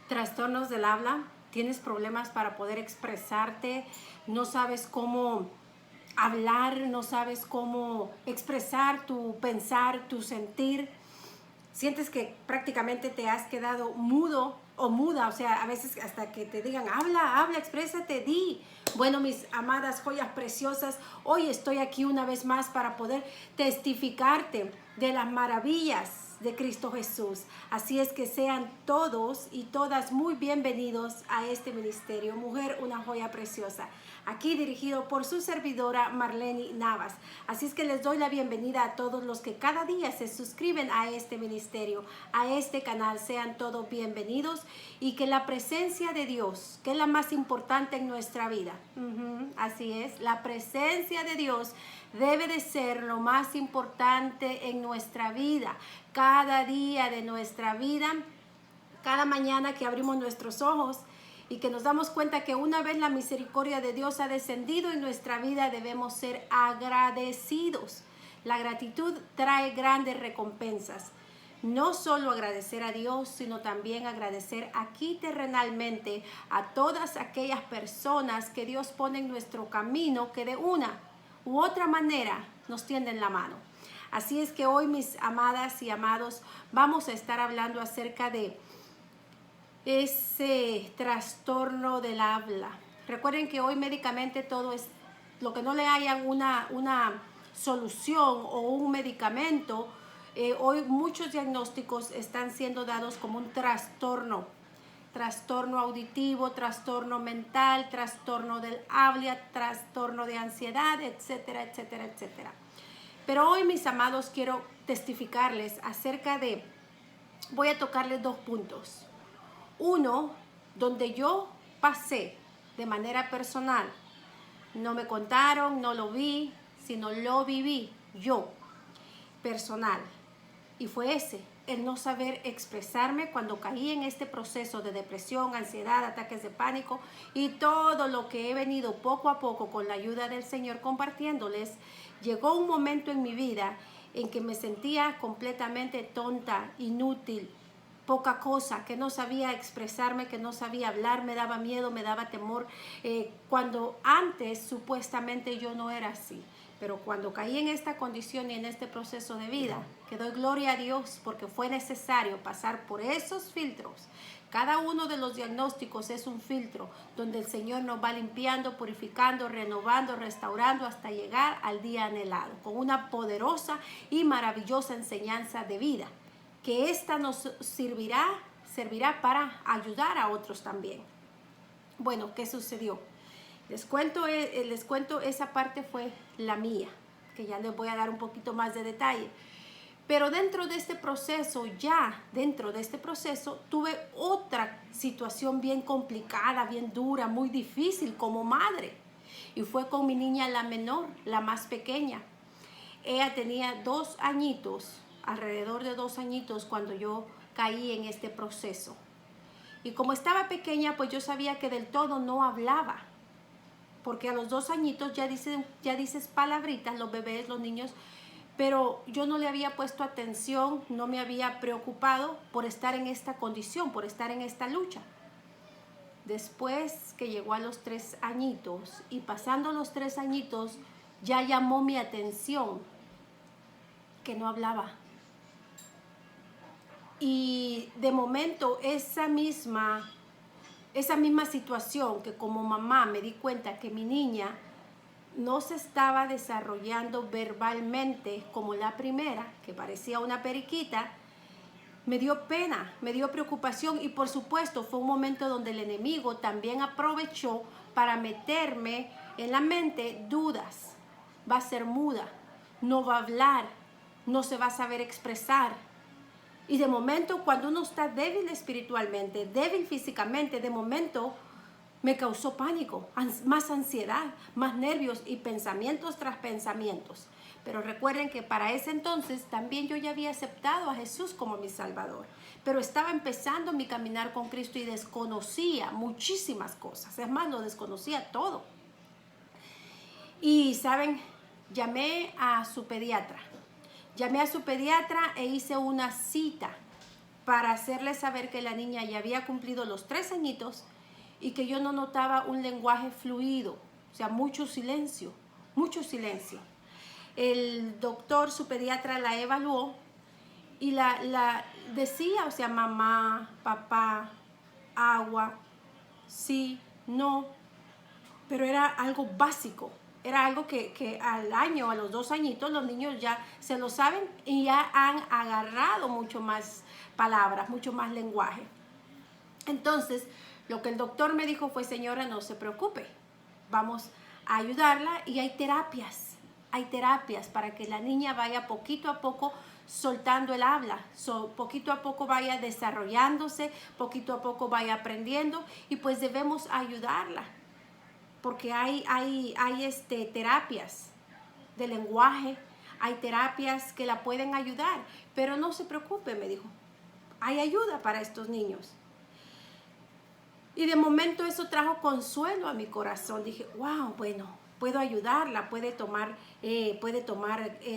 trastornos del habla, tienes problemas para poder expresarte, no sabes cómo hablar, no sabes cómo expresar tu pensar, tu sentir, sientes que prácticamente te has quedado mudo o muda, o sea, a veces hasta que te digan, habla, habla, exprésate, di. Bueno, mis amadas joyas preciosas, hoy estoy aquí una vez más para poder testificarte de las maravillas de Cristo Jesús. Así es que sean todos y todas muy bienvenidos a este ministerio, Mujer, una joya preciosa, aquí dirigido por su servidora Marlene Navas. Así es que les doy la bienvenida a todos los que cada día se suscriben a este ministerio, a este canal. Sean todos bienvenidos y que la presencia de Dios, que es la más importante en nuestra vida, así es, la presencia de Dios debe de ser lo más importante en nuestra vida, cada día de nuestra vida, cada mañana que abrimos nuestros ojos y que nos damos cuenta que una vez la misericordia de Dios ha descendido en nuestra vida, debemos ser agradecidos. La gratitud trae grandes recompensas. No solo agradecer a Dios, sino también agradecer aquí terrenalmente a todas aquellas personas que Dios pone en nuestro camino, que de una u otra manera nos tienden la mano. Así es que hoy, mis amadas y amados, vamos a estar hablando acerca de ese trastorno del habla. Recuerden que hoy médicamente todo es, lo que no le hayan una solución o un medicamento, hoy muchos diagnósticos están siendo dados como un trastorno auditivo, trastorno mental, trastorno del habla, trastorno de ansiedad, etcétera, etcétera, etcétera. Pero hoy, mis amados, quiero testificarles acerca de, voy a tocarles dos puntos. Uno, donde yo pasé de manera personal, no me contaron, no lo vi, sino lo viví yo, personal. Y fue ese, el no saber expresarme cuando caí en este proceso de depresión, ansiedad, ataques de pánico y todo lo que he venido poco a poco con la ayuda del Señor compartiéndoles. Llegó un momento en mi vida en que me sentía completamente tonta, inútil, poca cosa, que no sabía expresarme, que no sabía hablar, me daba miedo, me daba temor, cuando antes supuestamente yo no era así. Pero cuando caí en esta condición y en este proceso de vida, que doy gloria a Dios porque fue necesario pasar por esos filtros. Cada uno de los diagnósticos es un filtro donde el Señor nos va limpiando, purificando, renovando, restaurando hasta llegar al día anhelado, con una poderosa y maravillosa enseñanza de vida, que esta nos servirá para ayudar a otros también. Bueno, ¿qué sucedió? Les cuento, esa parte fue la mía, que ya les voy a dar un poquito más de detalle. Pero dentro de este proceso, tuve otra situación bien complicada, bien dura, muy difícil como madre. Y fue con mi niña, la menor, la más pequeña. Ella tenía 2 añitos, alrededor de 2 añitos, cuando yo caí en este proceso. Y como estaba pequeña, pues yo sabía que del todo no hablaba. Porque a los 2 añitos ya dices palabritas, los bebés, los niños, pero yo no le había puesto atención, no me había preocupado por estar en esta condición, por estar en esta lucha. Después que llegó a los 3 añitos y pasando los 3 añitos, ya llamó mi atención que no hablaba. Y de momento esa misma situación, que como mamá me di cuenta que mi niña no se estaba desarrollando verbalmente como la primera, que parecía una periquita, me dio pena, me dio preocupación y por supuesto fue un momento donde el enemigo también aprovechó para meterme en la mente dudas. Va a ser muda, no va a hablar, no se va a saber expresar. Y de momento, cuando uno está débil espiritualmente, débil físicamente, de momento me causó pánico, más ansiedad, más nervios y pensamientos tras pensamientos. Pero recuerden que para ese entonces también yo ya había aceptado a Jesús como mi Salvador. Pero estaba empezando mi caminar con Cristo y desconocía muchísimas cosas. Es más, lo desconocía todo. Y, ¿saben? Llamé a su pediatra e hice una cita para hacerle saber que la niña ya había cumplido los 3 añitos y que yo no notaba un lenguaje fluido, o sea, mucho silencio, mucho silencio. El doctor, su pediatra, la evaluó y la decía, o sea, mamá, papá, agua, sí, no, pero era algo básico. Era algo que al año, a los 2 añitos, los niños ya se lo saben y ya han agarrado mucho más palabras, mucho más lenguaje. Entonces, lo que el doctor me dijo fue, señora, no se preocupe, vamos a ayudarla y hay terapias para que la niña vaya poquito a poco soltando el habla, poquito a poco vaya desarrollándose, poquito a poco vaya aprendiendo y pues debemos ayudarla. Porque hay terapias de lenguaje, hay terapias que la pueden ayudar, pero no se preocupe, me dijo, hay ayuda para estos niños. Y de momento eso trajo consuelo a mi corazón. Dije, wow, bueno, puedo ayudarla, puede tomar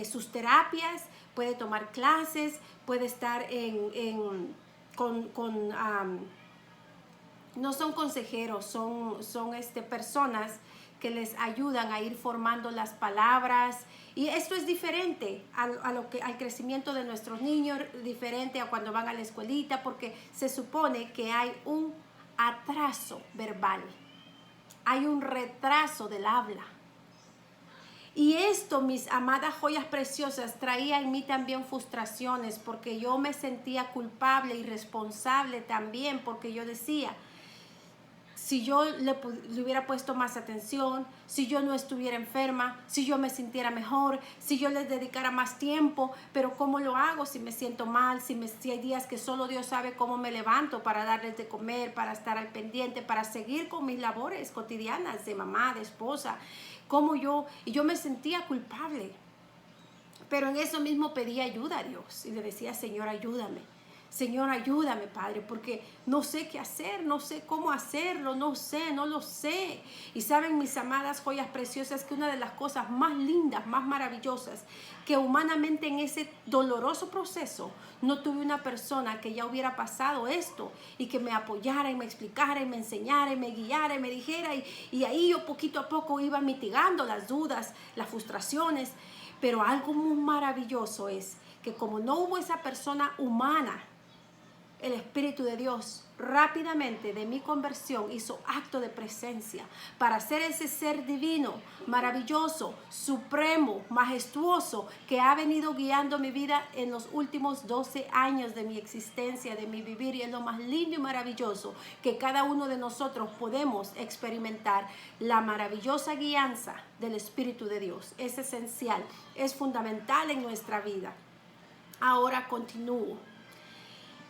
sus terapias, puede tomar clases, puede estar no son consejeros, son personas que les ayudan a ir formando las palabras. Y esto es diferente al crecimiento de nuestros niños, diferente a cuando van a la escuelita, porque se supone que hay un atraso verbal, hay un retraso del habla. Y esto, mis amadas joyas preciosas, traía en mí también frustraciones, porque yo me sentía culpable y responsable también, porque yo decía, si yo le hubiera puesto más atención, si yo no estuviera enferma, si yo me sintiera mejor, si yo les dedicara más tiempo, pero ¿cómo lo hago si me siento mal? Si hay días que solo Dios sabe cómo me levanto para darles de comer, para estar al pendiente, para seguir con mis labores cotidianas de mamá, de esposa. Y yo me sentía culpable. Pero en eso mismo pedí ayuda a Dios y le decía, Señor, ayúdame. Señor, ayúdame, Padre, porque no sé qué hacer, no sé cómo hacerlo, no lo sé. Y saben, mis amadas joyas preciosas, que una de las cosas más lindas, más maravillosas, que humanamente en ese doloroso proceso no tuve una persona que ya hubiera pasado esto y que me apoyara y me explicara y me enseñara y me guiara y me dijera. Y ahí yo poquito a poco iba mitigando las dudas, las frustraciones. Pero algo muy maravilloso es que como no hubo esa persona humana, el Espíritu de Dios rápidamente de mi conversión hizo acto de presencia para ser ese ser divino, maravilloso, supremo, majestuoso, que ha venido guiando mi vida en los últimos 12 años de mi existencia, de mi vivir. Y es lo más lindo y maravilloso que cada uno de nosotros podemos experimentar la maravillosa guianza del Espíritu de Dios. Es esencial, es fundamental en nuestra vida. Ahora continúo.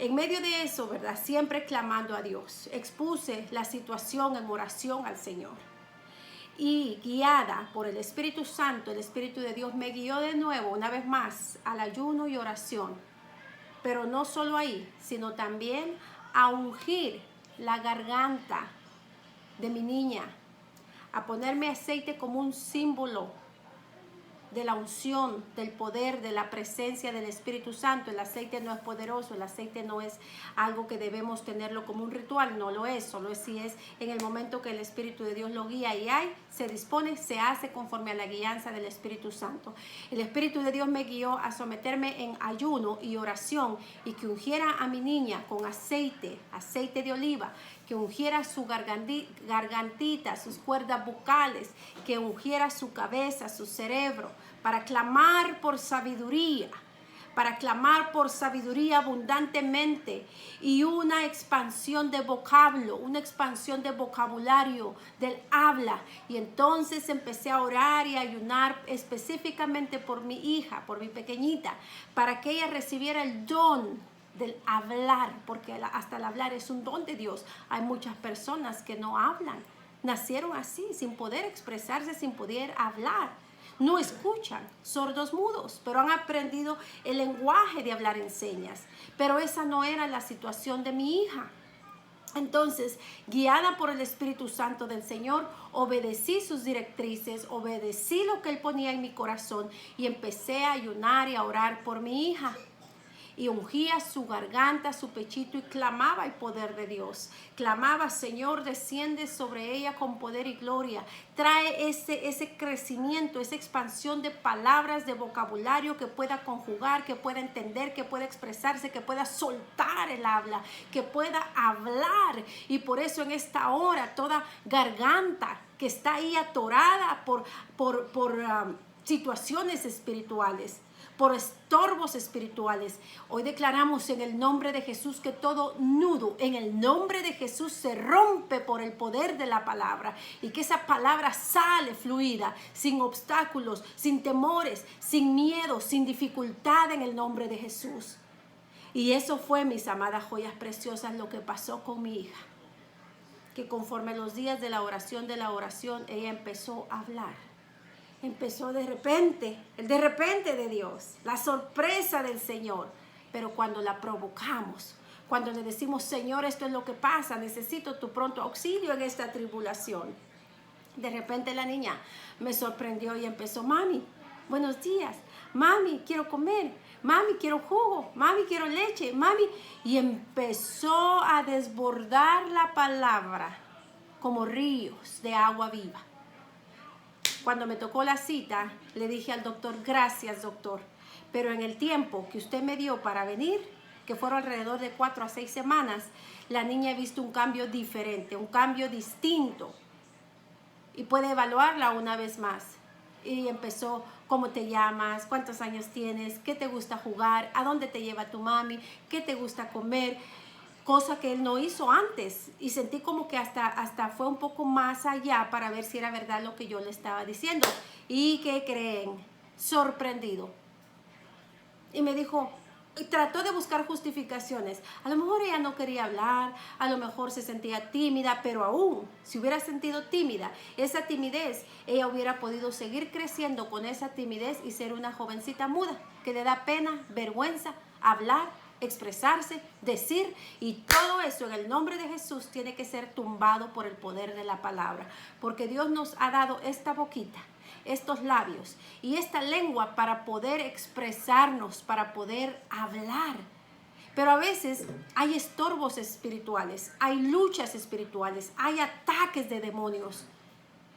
En medio de eso, ¿verdad? Siempre clamando a Dios. Expuse la situación en oración al Señor. Y guiada por el Espíritu Santo, el Espíritu de Dios me guió de nuevo, una vez más, al ayuno y oración. Pero no solo ahí, sino también a ungir la garganta de mi niña, a ponerme aceite como un símbolo de la unción, del poder, de la presencia del Espíritu Santo. El aceite no es poderoso, el aceite no es algo que debemos tenerlo como un ritual, no lo es, solo es si es en el momento que el Espíritu de Dios lo guía y se dispone, se hace conforme a la guianza del Espíritu Santo. El Espíritu de Dios me guió a someterme en ayuno y oración y que ungiera a mi niña con aceite de oliva, que ungiera su gargantita, sus cuerdas vocales, que ungiera su cabeza, su cerebro, para clamar por sabiduría abundantemente y una expansión de vocablo, una expansión de vocabulario, del habla. Y entonces empecé a orar y a ayunar específicamente por mi hija, por mi pequeñita, para que ella recibiera el don del hablar, porque hasta el hablar es un don de Dios. Hay muchas personas que no hablan, nacieron así, sin poder expresarse, sin poder hablar. No escuchan, sordos mudos, pero han aprendido el lenguaje de hablar en señas. Pero esa no era la situación de mi hija. Entonces, guiada por el Espíritu Santo del Señor, obedecí sus directrices, obedecí lo que Él ponía en mi corazón y empecé a ayunar y a orar por mi hija. y ungía su garganta, su pechito y clamaba el poder de Dios. Clamaba, Señor, desciende sobre ella con poder y gloria. Trae ese crecimiento, esa expansión de palabras, de vocabulario que pueda conjugar, que pueda entender, que pueda expresarse, que pueda soltar el habla, que pueda hablar. Y por eso en esta hora toda garganta que está ahí atorada por situaciones espirituales, por estorbos espirituales, hoy declaramos en el nombre de Jesús que todo nudo en el nombre de Jesús se rompe por el poder de la palabra, y que esa palabra sale fluida, sin obstáculos, sin temores, sin miedo, sin dificultad, en el nombre de Jesús. Y eso fue, mis amadas joyas preciosas, lo que pasó con mi hija, que conforme los días de la oración, ella empezó a hablar. Empezó de repente, el de repente de Dios, la sorpresa del Señor. Pero cuando la provocamos, cuando le decimos, Señor, esto es lo que pasa, necesito tu pronto auxilio en esta tribulación. De repente la niña me sorprendió y empezó, mami, buenos días, mami, quiero comer, mami, quiero jugo, mami, quiero leche, mami. Y empezó a desbordar la palabra como ríos de agua viva. Cuando me tocó la cita, le dije al doctor, gracias doctor, pero en el tiempo que usted me dio para venir, que fueron alrededor de 4 a 6 semanas, la niña ha visto un cambio diferente, un cambio distinto, y puede evaluarla una vez más. Y empezó, ¿cómo te llamas? ¿Cuántos años tienes? ¿Qué te gusta jugar? ¿A dónde te lleva tu mami? ¿Qué te gusta comer? Cosa que él no hizo antes, y sentí como que hasta fue un poco más allá para ver si era verdad lo que yo le estaba diciendo. ¿Y qué creen? Sorprendido. Y me dijo, trató de buscar justificaciones. A lo mejor ella no quería hablar, a lo mejor se sentía tímida, pero aún si hubiera sentido tímida, esa timidez, ella hubiera podido seguir creciendo con esa timidez y ser una jovencita muda, que le da pena, vergüenza hablar, expresarse, decir, y todo eso en el nombre de Jesús tiene que ser tumbado por el poder de la palabra, porque Dios nos ha dado esta boquita, estos labios y esta lengua para poder expresarnos, para poder hablar. Pero a veces hay estorbos espirituales, hay luchas espirituales, hay ataques de demonios,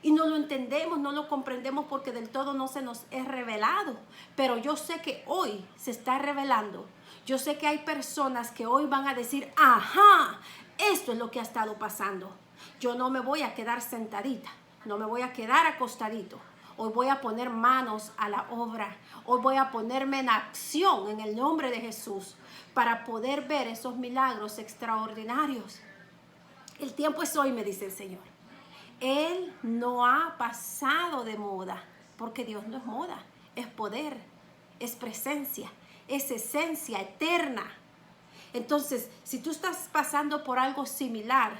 y no lo entendemos, no lo comprendemos porque del todo no se nos es revelado. Pero yo sé que hoy se está revelando. Yo sé que hay personas que hoy van a decir, ajá, esto es lo que ha estado pasando. Yo no me voy a quedar sentadita, no me voy a quedar acostadito. Hoy voy a poner manos a la obra. Hoy voy a ponerme en acción en el nombre de Jesús para poder ver esos milagros extraordinarios. El tiempo es hoy, me dice el Señor. Él no ha pasado de moda, porque Dios no es moda, es poder, es presencia, es esencia eterna. Entonces, si tú estás pasando por algo similar,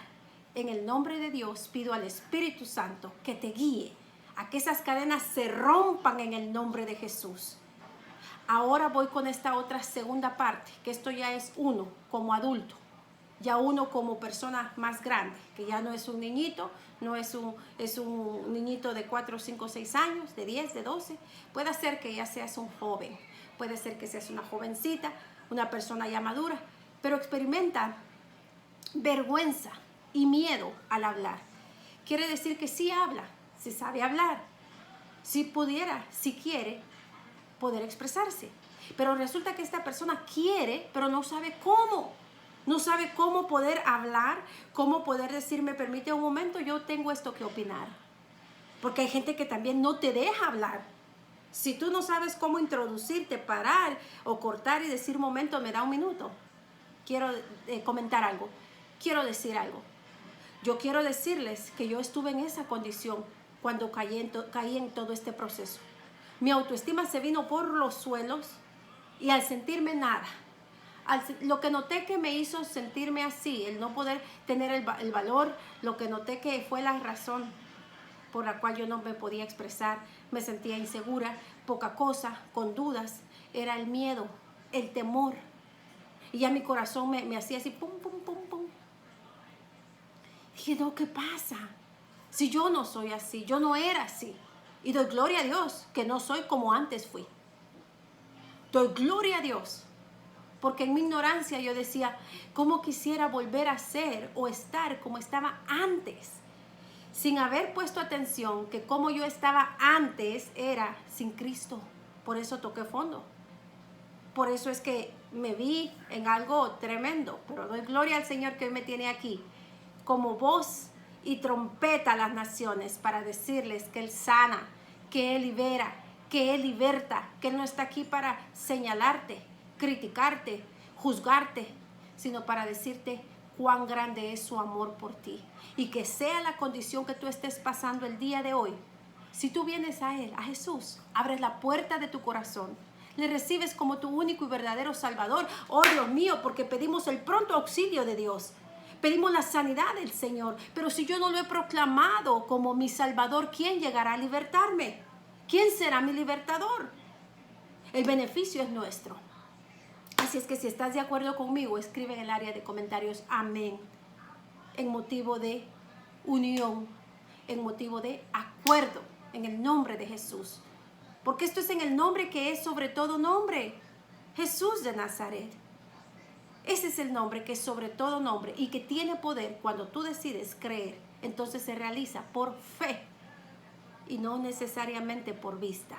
en el nombre de Dios pido al Espíritu Santo que te guíe a que esas cadenas se rompan en el nombre de Jesús. Ahora voy con esta otra segunda parte, que esto ya es uno como adulto, ya uno como persona más grande, que ya no es un niñito, no es un niñito de 4, 5, 6 años, de 10, de 12. Puede ser que ya seas un joven, puede ser que seas una jovencita, una persona ya madura, pero experimenta vergüenza y miedo al hablar. Quiere decir que sí habla, sí sabe hablar, si pudiera, si quiere poder expresarse, pero resulta que esta persona quiere, pero no sabe cómo. No sabe cómo poder hablar, cómo poder decir, me permite un momento, yo tengo esto que opinar. Porque hay gente que también no te deja hablar. Si tú no sabes cómo introducirte, parar o cortar y decir, momento, me da un minuto. Quiero comentar algo, quiero decir algo. Yo quiero decirles que yo estuve en esa condición cuando caí en todo este proceso. Mi autoestima se vino por los suelos y al sentirme nada, lo que noté que me hizo sentirme así, el no poder tener el valor, lo que noté que fue la razón por la cual yo no me podía expresar, me sentía insegura, poca cosa, con dudas, era el miedo, el temor. Y ya mi corazón me hacía así, pum, pum, pum, pum. Dije, no, ¿qué pasa? Si yo no soy así, yo no era así. Y doy gloria a Dios que no soy como antes fui. Doy gloria a Dios porque en mi ignorancia yo decía, ¿cómo quisiera volver a ser o estar como estaba antes? Sin haber puesto atención que como yo estaba antes era sin Cristo. Por eso toqué fondo. Por eso es que me vi en algo tremendo. Pero doy gloria al Señor que hoy me tiene aquí como voz y trompeta a las naciones para decirles que Él sana, que Él libera, que Él liberta, que Él no está aquí para señalarte, criticarte, juzgarte, sino para decirte cuán grande es su amor por ti. Y que sea la condición que tú estés pasando el día de hoy, si tú vienes a Él, a Jesús, abres la puerta de tu corazón, le recibes como tu único y verdadero Salvador. Oh Dios mío, porque pedimos el pronto auxilio de Dios. Pedimos la sanidad del Señor. Pero si yo no lo he proclamado como mi Salvador, ¿quién llegará a libertarme? ¿Quién será mi libertador? El beneficio es nuestro. Así es que si estás de acuerdo conmigo, escribe en el área de comentarios amén, en motivo de unión, en motivo de acuerdo, en el nombre de Jesús. Porque esto es en el nombre que es sobre todo nombre, Jesús de Nazaret. Ese es el nombre que es sobre todo nombre y que tiene poder cuando tú decides creer. Entonces se realiza por fe y no necesariamente por vista.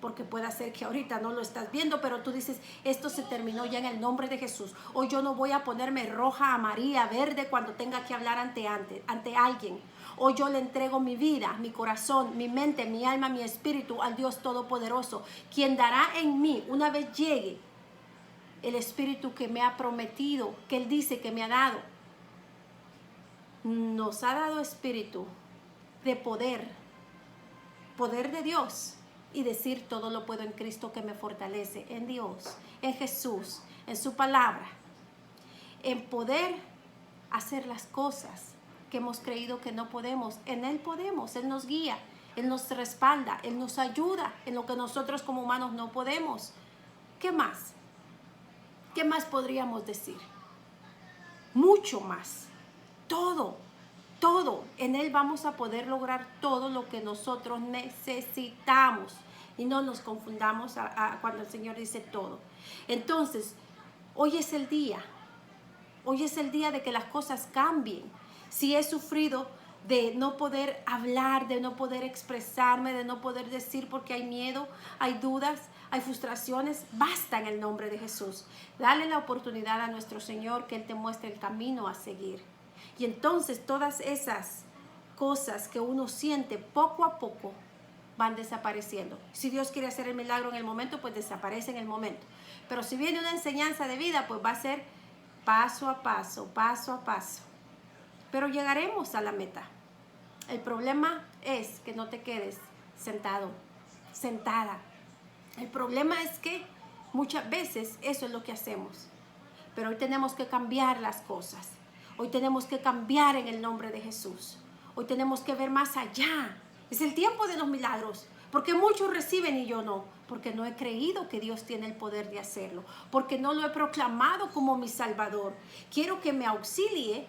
Porque puede ser que ahorita no lo estás viendo, pero tú dices, esto se terminó ya en el nombre de Jesús. O yo no voy a ponerme roja, amarilla, verde cuando tenga que hablar ante alguien. O yo le entrego mi vida, mi corazón, mi mente, mi alma, mi espíritu al Dios Todopoderoso, quien dará en mí, una vez llegue, el espíritu que me ha prometido, que Él dice que me ha dado. Nos ha dado espíritu de poder de Dios. Y decir todo lo puedo en Cristo que me fortalece, en Dios, en Jesús, en su palabra, en poder hacer las cosas que hemos creído que no podemos. En Él podemos, Él nos guía, Él nos respalda, Él nos ayuda en lo que nosotros como humanos no podemos. ¿Qué más? ¿Qué más podríamos decir? Mucho más. Todo. En Él vamos a poder lograr todo lo que nosotros necesitamos. Y no nos confundamos cuando el Señor dice todo. Entonces, hoy es el día. Hoy es el día de que las cosas cambien. Si he sufrido de no poder hablar, de no poder expresarme, de no poder decir porque hay miedo, hay dudas, hay frustraciones, basta en el nombre de Jesús. Dale la oportunidad a nuestro Señor que Él te muestre el camino a seguir. Y entonces todas esas cosas que uno siente poco a poco van desapareciendo. Si Dios quiere hacer el milagro en el momento, pues desaparece en el momento. Pero si viene una enseñanza de vida, pues va a ser paso a paso, paso a paso. Pero llegaremos a la meta. El problema es que no te quedes sentado, sentada. El problema es que muchas veces eso es lo que hacemos. Pero hoy tenemos que cambiar las cosas. Hoy tenemos que cambiar en el nombre de Jesús. Hoy tenemos que ver más allá. Es el tiempo de los milagros. Porque muchos reciben y yo no. Porque no he creído que Dios tiene el poder de hacerlo. Porque no lo he proclamado como mi Salvador. Quiero que me auxilie,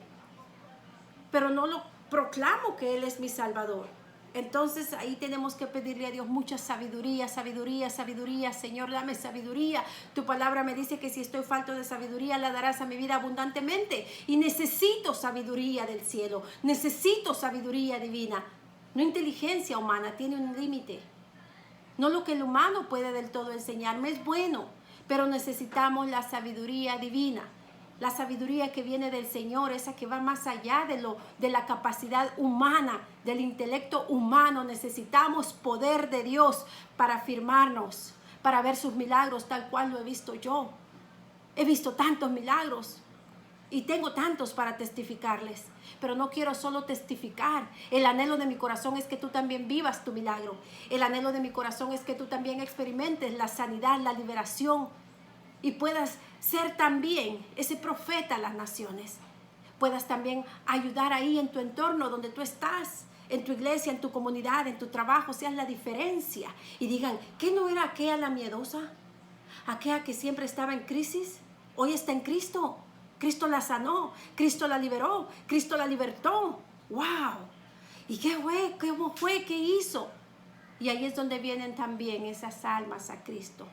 pero no lo proclamo que Él es mi Salvador. Entonces ahí tenemos que pedirle a Dios mucha sabiduría, sabiduría, sabiduría. Señor, dame sabiduría. Tu palabra me dice que si estoy falto de sabiduría, la darás a mi vida abundantemente. Y necesito sabiduría del cielo. Necesito sabiduría divina. No inteligencia humana, tiene un límite. No lo que el humano puede del todo enseñarme, es bueno. Pero necesitamos la sabiduría divina. La sabiduría que viene del Señor, esa que va más allá de la capacidad humana, del intelecto humano. Necesitamos poder de Dios para afirmarnos, para ver sus milagros tal cual lo he visto yo. He visto tantos milagros y tengo tantos para testificarles, pero no quiero solo testificar. El anhelo de mi corazón es que tú también vivas tu milagro. El anhelo de mi corazón es que tú también experimentes la sanidad, la liberación, y puedas ser también ese profeta a las naciones. Puedas también ayudar ahí en tu entorno donde tú estás, en tu iglesia, en tu comunidad, en tu trabajo, seas la diferencia. Y digan, ¿qué no era aquella la miedosa? Aquella que siempre estaba en crisis, hoy está en Cristo. Cristo la sanó, Cristo la liberó, Cristo la libertó. ¡Wow! ¿Y qué fue? ¿Cómo fue? ¿Qué hizo? Y ahí es donde vienen también esas almas a Cristo.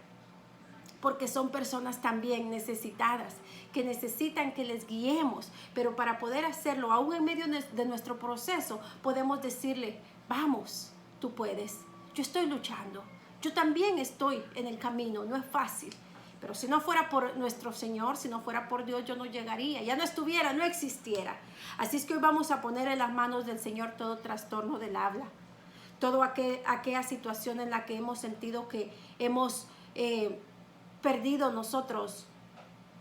porque son personas también necesitadas, que necesitan que les guiemos, pero para poder hacerlo, aún en medio de nuestro proceso, podemos decirle, vamos, tú puedes, yo estoy luchando, yo también estoy en el camino, no es fácil, pero si no fuera por nuestro Señor, si no fuera por Dios, yo no llegaría, ya no estuviera, no existiera. Así es que hoy vamos a poner en las manos del Señor todo trastorno del habla, toda aquella situación en la que hemos sentido que hemos perdido nosotros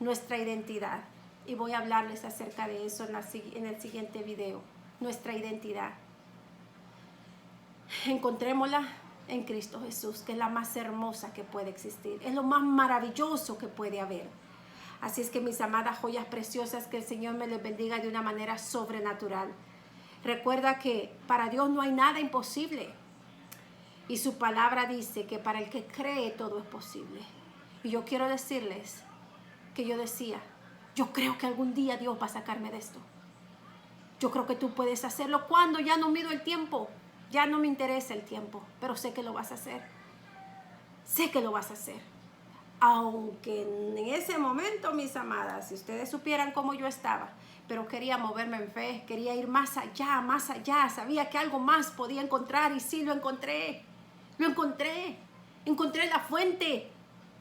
nuestra identidad. Y voy a hablarles acerca de eso en el siguiente video. Nuestra identidad. Encontrémosla en Cristo Jesús, que es la más hermosa que puede existir. Es lo más maravilloso que puede haber. Así es que mis amadas joyas preciosas, que el Señor me les bendiga de una manera sobrenatural. Recuerda que para Dios no hay nada imposible. Y su palabra dice que para el que cree todo es posible. Y yo quiero decirles que yo decía, yo creo que algún día Dios va a sacarme de esto. Yo creo que tú puedes hacerlo cuando ya no mido el tiempo. Ya no me interesa el tiempo, pero sé que lo vas a hacer. Sé que lo vas a hacer. Aunque en ese momento, mis amadas, si ustedes supieran cómo yo estaba, pero quería moverme en fe, quería ir más allá, sabía que algo más podía encontrar y sí lo encontré. Lo encontré. Encontré la fuente.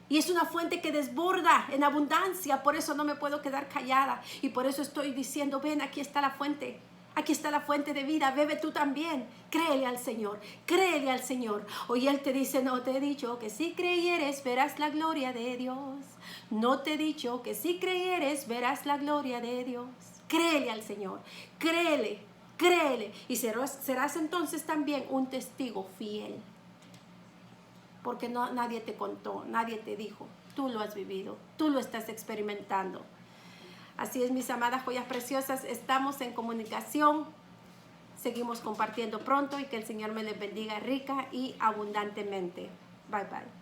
Y es una fuente que desborda en abundancia. Por eso no me puedo quedar callada. Y por eso estoy diciendo, ven, aquí está la fuente. Aquí está la fuente de vida. Bebe tú también. Créele al Señor. Créele al Señor. Hoy Él te dice, no te he dicho que si creyeres verás la gloria de Dios. No te he dicho que si creyeres verás la gloria de Dios. Créele al Señor. Créele. Créele. Y serás entonces también un testigo fiel. Porque nadie te contó, nadie te dijo. Tú lo has vivido, tú lo estás experimentando. Así es, mis amadas joyas preciosas, estamos en comunicación. Seguimos compartiendo pronto y que el Señor me les bendiga rica y abundantemente. Bye, bye.